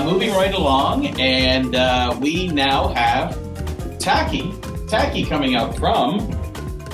Moving right along, and we now have Taqi coming up from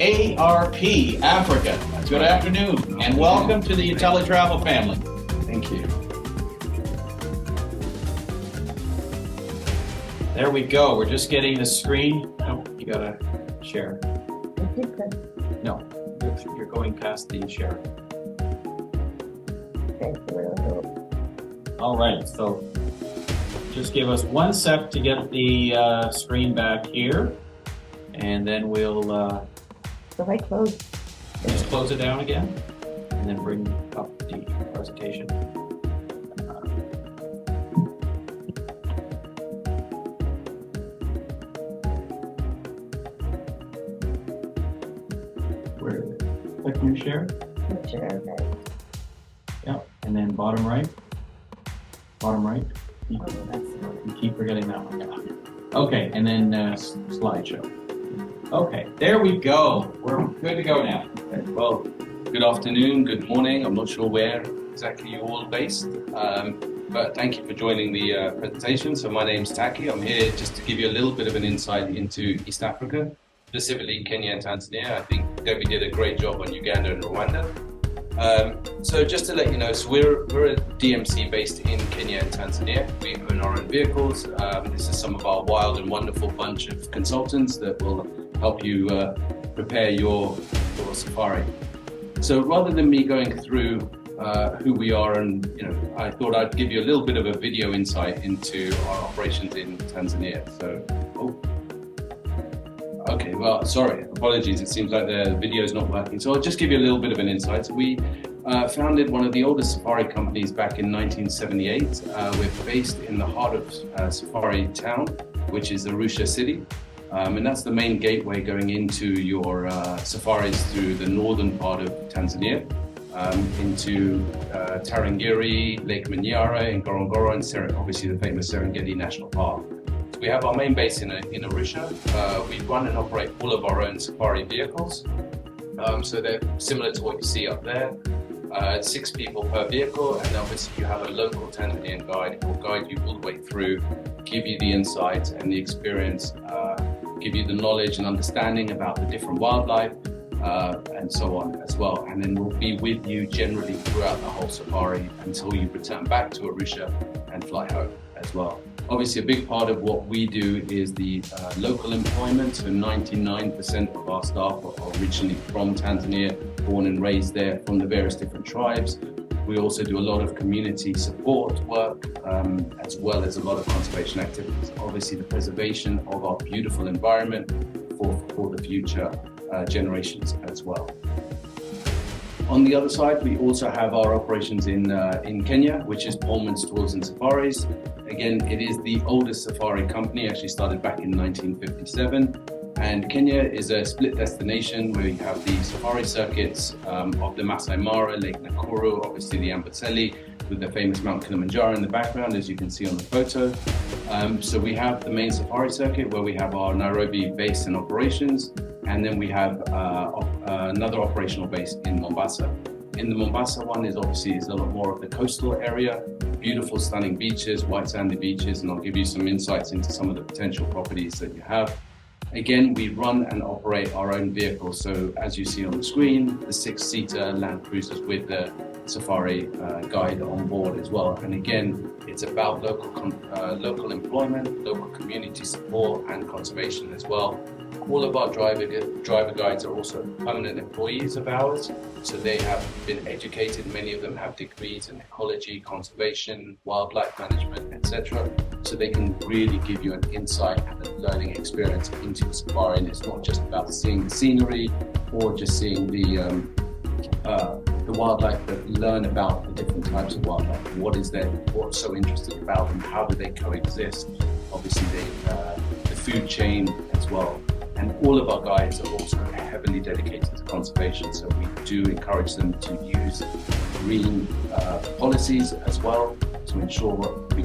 ARP Africa. Good afternoon, and welcome to the IntelliTravel family. Thank you. There we go. We're just getting the screen. Oh, you gotta share. No, you're going past the share. All right, so just give us 1 sec to get the screen back here, and then we'll So I close. just close it down again, and then bring up the presentation. Where? Click new share. Sure, okay. Yeah, and then bottom right. Bottom right. You Oh, that's the one. you keep forgetting that one. Yeah. Okay, and then slideshow. Okay, there we go. We're good to go now. Well, good afternoon, good morning. I'm not sure where exactly you're all based, but thank you for joining the presentation. So my name's Taqi. I'm here just to give you a little bit of an insight into East Africa, specifically Kenya and Tanzania. I think Debbie did a great job on Uganda and Rwanda. So just to let you know, so we're a DMC based in Kenya and Tanzania. We own our own vehicles. This is some of our wild and wonderful bunch of consultants that will help you prepare your safari. So rather than me going through who we are, and I thought I'd give you a little bit of a video insight into our operations in Tanzania. So, okay, well, sorry, apologies. It seems like the video is not working. So I'll just give you a little bit of an insight. So we founded one of the oldest safari companies back in 1978. We're based in the heart of Safari Town, which is Arusha City. And that's the main gateway going into your safaris through the northern part of Tanzania, into Tarangire, Lake Manyara, and Ngorongoro, and obviously the famous Serengeti National Park. So we have our main base in Arusha. We run and operate all of our own safari vehicles. So they're similar to what you see up there. 6 people per vehicle, and obviously you have a local Tanzanian guide who will guide you all the way through, give you the insights and the experience, give you the knowledge and understanding about the different wildlife, and so on as well. And then we'll be with you generally throughout the whole safari until you return back to Arusha and fly home as well. Obviously, a big part of what we do is the local employment. So 99% of our staff are originally from Tanzania, born and raised there from the various different tribes. We also do a lot of community support work, as well as a lot of conservation activities. Obviously, the preservation of our beautiful environment for the future generations as well. On the other side, we also have our operations in Kenya, which is Pollman's Tours and Safaris. Again, it is the oldest safari company, actually started back in 1957. And Kenya is a split destination where you have the safari circuits of the Masai Mara, Lake Nakuru, obviously the Amboseli, with the famous Mount Kilimanjaro in the background, as you can see on the photo. So we have the main safari circuit where we have our Nairobi base and operations, and then we have another operational base in Mombasa. In the Mombasa one is obviously a lot more of the coastal area, beautiful, stunning beaches, white sandy beaches, and I'll give you some insights into some of the potential properties that you have. Again, we run and operate our own vehicles. So as you see on the screen, the 6-seater Land Cruisers with the safari guide on board as well. And again, it's about local employment, local community support and conservation as well. All of our driver guides are also permanent employees of ours. So they have been educated, many of them have degrees in ecology, conservation, wildlife management, etc. So they can really give you an insight and a learning experience into the safari. And it's not just about seeing the scenery or just seeing the wildlife, but learn about the different types of wildlife. What's so interesting about them? How do they coexist? Obviously, the food chain as well. And all of our guides are also heavily dedicated to conservation. So we do encourage them to use green policies as well to ensure we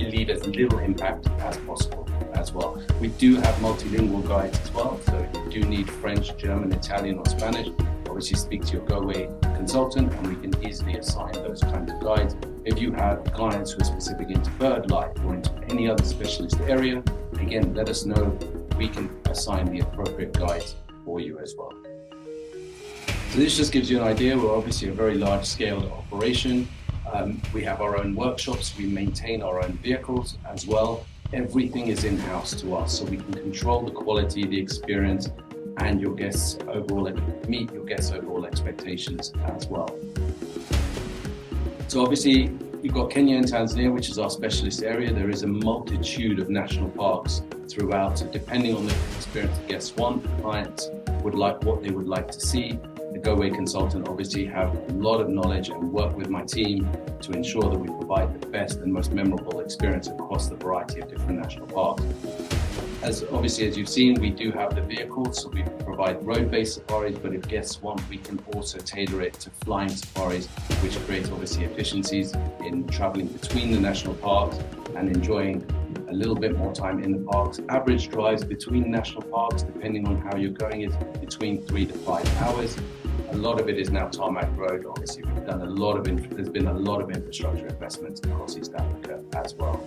leave as little impact as possible as well. We do have multilingual guides as well. So if you do need French, German, Italian or Spanish, obviously speak to your go-away consultant, and we can easily assign those kinds of guides. If you have clients who are specific into bird life or into any other specialist area, again, let us know. We can assign the appropriate guides for you as well. So this just gives you an idea. We're obviously a very large-scale operation. We have our own workshops. We maintain our own vehicles as well. Everything is in-house to us, so we can control the quality, the experience, and your guests overall, meet your guests' overall expectations as well. So obviously, you've got Kenya and Tanzania, which is our specialist area. There is a multitude of national parks throughout, so depending on the experience the guests want, the clients would like what they would like to see. The Go-Away consultant obviously have a lot of knowledge and work with my team to ensure that we provide the best and most memorable experience across the variety of different national parks. As you've seen, we do have the vehicles, so we provide road-based safaris, but if guests want, we can also tailor it to flying safaris, which creates obviously efficiencies in traveling between the national parks and enjoying a little bit more time in the parks. Average drives between national parks, depending on how you're going, is between 3 to 5 hours. A lot of it is now tarmac road. Obviously, we've done there's been a lot of infrastructure investments across East Africa as well.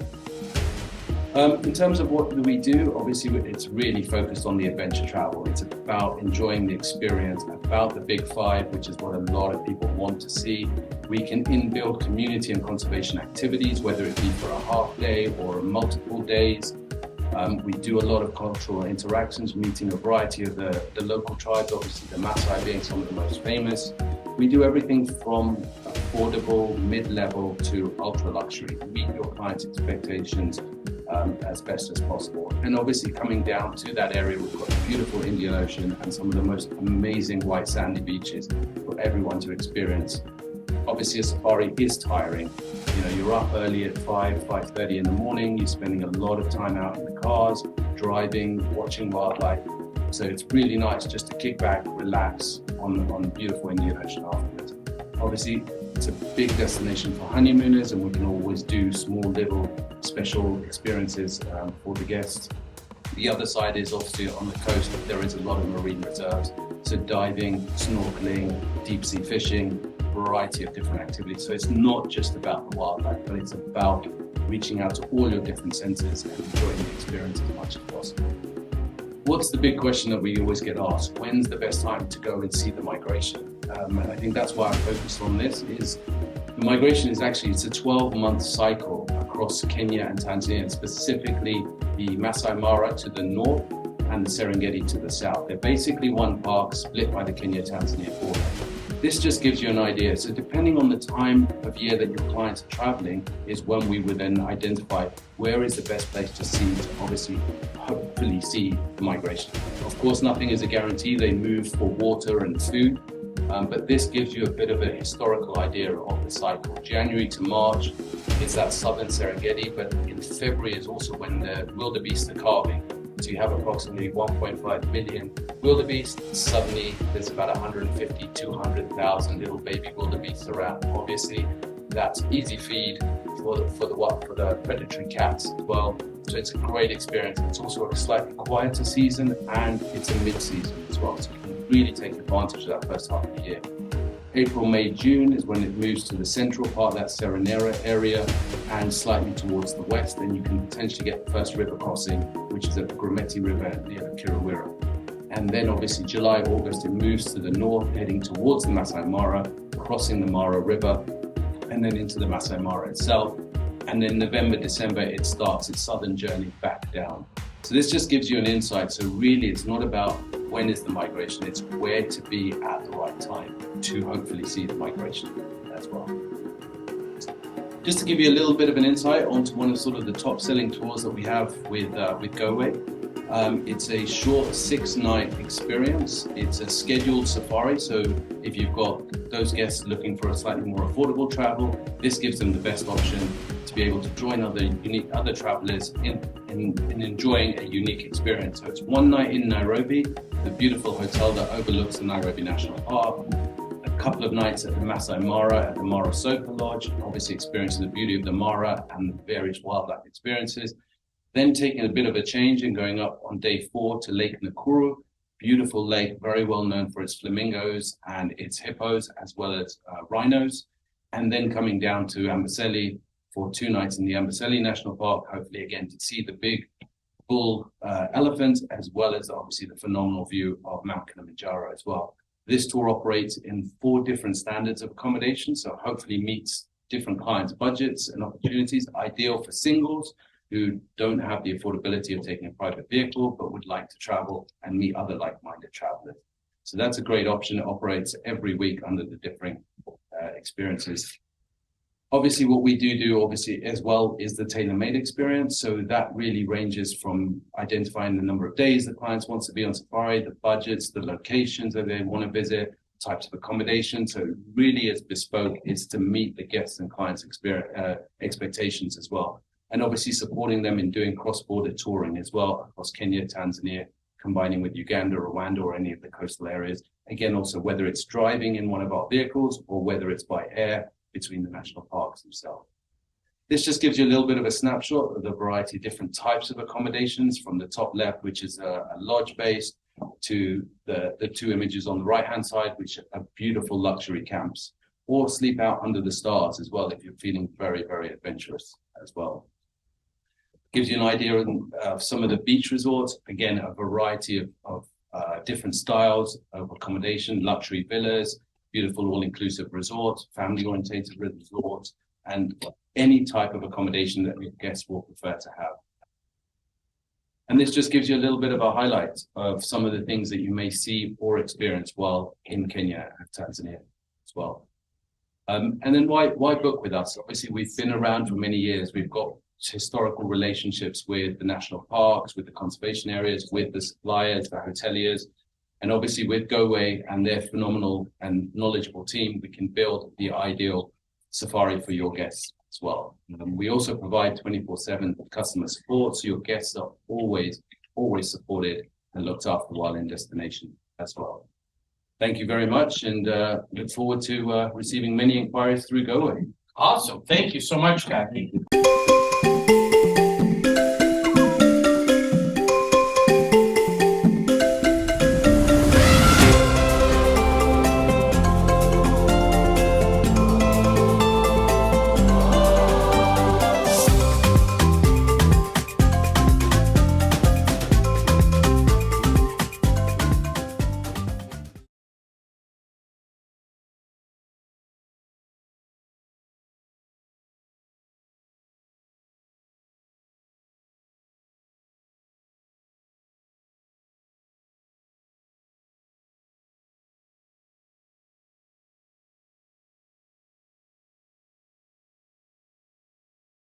In terms of what do we do, obviously it's really focused on the adventure travel. It's about enjoying the experience, about the big five, which is what a lot of people want to see. We can inbuild community and conservation activities, whether it be for a half day or multiple days. We do a lot of cultural interactions, meeting a variety of the local tribes, obviously the Masai being some of the most famous. We do everything from affordable, mid-level to ultra-luxury. Meet your clients' expectations as best as possible. And obviously coming down to that area, we've got the beautiful Indian Ocean and some of the most amazing white sandy beaches for everyone to experience. Obviously a safari is tiring. You know, you're up early at 5:30 in the morning, you're spending a lot of time out in the cars, driving, watching wildlife. So it's really nice just to kick back, relax on the beautiful Indian Ocean afterwards. Obviously, it's a big destination for honeymooners, and we can always do small little special experiences for the guests. The other side is obviously on the coast, there is a lot of marine reserves. So diving, snorkeling, deep sea fishing, variety of different activities. So it's not just about the wildlife, but it's about reaching out to all your different senses and enjoying the experience as much as possible. What's the big question that we always get asked? When's the best time to go and see the migration? And I think that's why I focused on this. Is the migration is actually, it's a 12-month cycle across Kenya and Tanzania, and specifically the Masai Mara to the north and the Serengeti to the south. They're basically one park split by the Kenya-Tanzania border. This just gives you an idea. So depending on the time of year that your clients are traveling is when we would then identify where is the best place to see, to obviously, hopefully see the migration. Of course, nothing is a guarantee. They move for water and food, but this gives you a bit of a historical idea of the cycle. January to March is that southern Serengeti, but in February is also when the wildebeest are calving. So you have approximately 1.5 million wildebeest. Suddenly, there's about 150, 200,000 little baby wildebeest around. Obviously, that's easy feed for the predatory cats as well. So it's a great experience. It's also a slightly quieter season, and it's a mid-season as well. So you can really take advantage of that first half of the year. April, May, June is when it moves to the central part, that Serenera area, and slightly towards the west. Then you can potentially get the first river crossing, which is at the Grumeti River near Kirawira. And then obviously July, August, it moves to the north, heading towards the Masai Mara, crossing the Mara River, and then into the Masai Mara itself. And then November, December, it starts its southern journey back down. So this just gives you an insight. So really, it's not about when is the migration, it's where to be at the right time to hopefully see the migration as well. Just to give you a little bit of an insight onto one of sort of the top selling tours that we have with Go-Away. It's a short 6-night experience. It's a scheduled safari. So if you've got those guests looking for a slightly more affordable travel, this gives them the best option to be able to join other travelers in enjoying a unique experience. So it's 1 night in Nairobi, the beautiful hotel that overlooks the Nairobi National Park, a couple of nights at the Masai Mara at the Mara Soka Lodge, obviously experiencing the beauty of the Mara and the various wildlife experiences. Then taking a bit of a change and going up on day 4 to Lake Nakuru, beautiful lake, very well known for its flamingos and its hippos, as well as rhinos. And then coming down to Amboseli for 2 nights in the Amboseli National Park, hopefully again to see the big bull elephant, as well as obviously the phenomenal view of Mount Kilimanjaro as well. This tour operates in 4 different standards of accommodation, so hopefully meets different clients' budgets and opportunities, ideal for singles who don't have the affordability of taking a private vehicle, but would like to travel and meet other like-minded travelers. So that's a great option. It operates every week under the differing experiences. Obviously, what we do obviously as well is the tailor-made experience. So that really ranges from identifying the number of days the clients want to be on safari, the budgets, the locations that they want to visit, types of accommodation. So it really is bespoke. It's to meet the guests and clients' expectations as well. And obviously supporting them in doing cross-border touring as well across Kenya, Tanzania, combining with Uganda, Rwanda, or any of the coastal areas. Again, also whether it's driving in one of our vehicles or whether it's by air between the national parks themselves. This just gives you a little bit of a snapshot of the variety of different types of accommodations from the top left, which is a lodge-based, to the 2 images on the right-hand side, which are beautiful luxury camps, or sleep out under the stars as well if you're feeling very, very adventurous as well. Gives you an idea of some of the beach resorts. Again, a variety of different styles of accommodation, luxury villas, beautiful all-inclusive resorts, family-orientated resorts, and any type of accommodation that your guests will prefer to have. And this just gives you a little bit of a highlight of some of the things that you may see or experience while in Kenya and Tanzania as well. And then why book with us? Obviously, we've been around for many years. We've got historical relationships with the national parks, with the conservation areas, with the suppliers, the hoteliers, and obviously with GoAway and their phenomenal and knowledgeable team, we can build the ideal safari for your guests as well. We also provide 24/7 customer support, so your guests are always supported and looked after while in destination as well. Thank you very much, and look forward to receiving many inquiries through GoAway. Awesome. Thank you so much, Taqi.